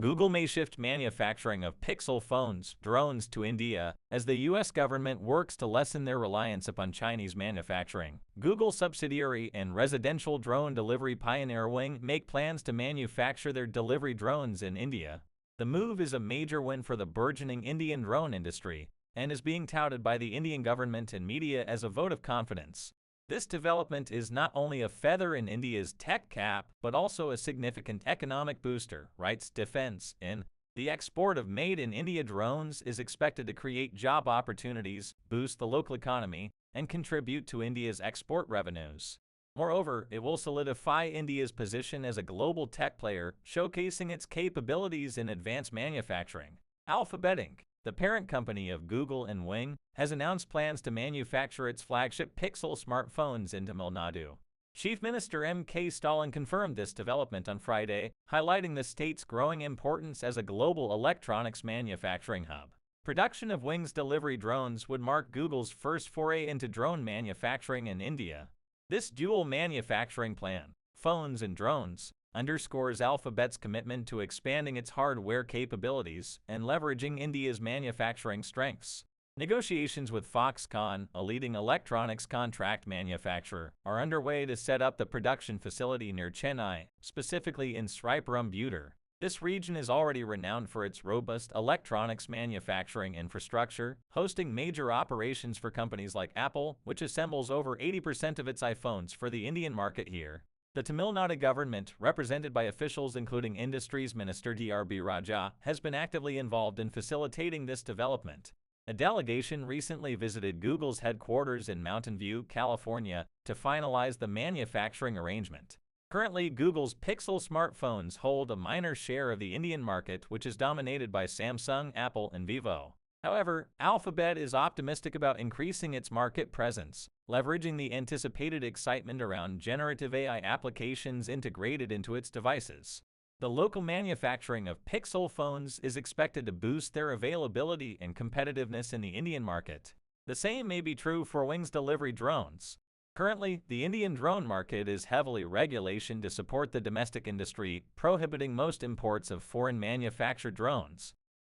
Google may shift manufacturing of Pixel phones, drones to India, as the US government works to lessen their reliance upon Chinese manufacturing. Google subsidiary and residential drone delivery pioneer Wing make plans to manufacture their delivery drones in India. The move is a major win for the burgeoning Indian drone industry, and is being touted by the Indian government and media as a vote of confidence. This development is not only a feather in India's tech cap, but also a significant economic booster, writes Defense In. The export of made-in-India drones is expected to create job opportunities, boost the local economy, and contribute to India's export revenues. Moreover, it will solidify India's position as a global tech player, showcasing its capabilities in advanced manufacturing. Alphabet Inc., the parent company of Google and Wing, has announced plans to manufacture its flagship Pixel smartphones in Tamil Nadu. Chief Minister MK Stalin confirmed this development on Friday, highlighting the state's growing importance as a global electronics manufacturing hub. Production of Wing's delivery drones would mark Google's first foray into drone manufacturing in India. This dual manufacturing plan, phones and drones, underscores Alphabet's commitment to expanding its hardware capabilities and leveraging India's manufacturing strengths. Negotiations with Foxconn, a leading electronics contract manufacturer, are underway to set up the production facility near Chennai, specifically in Sriperumbudur. This region is already renowned for its robust electronics manufacturing infrastructure, hosting major operations for companies like Apple, which assembles over 80% of its iPhones for the Indian market here. The Tamil Nadu government, represented by officials including Industries Minister DRB Raja, has been actively involved in facilitating this development. A delegation recently visited Google's headquarters in Mountain View, California, to finalize the manufacturing arrangement. Currently, Google's Pixel smartphones hold a minor share of the Indian market, which is dominated by Samsung, Apple, and Vivo. However, Alphabet is optimistic about increasing its market presence, leveraging the anticipated excitement around generative AI applications integrated into its devices. The local manufacturing of Pixel phones is expected to boost their availability and competitiveness in the Indian market. The same may be true for Wing's delivery drones. Currently, the Indian drone market is heavily regulated to support the domestic industry, prohibiting most imports of foreign manufactured drones.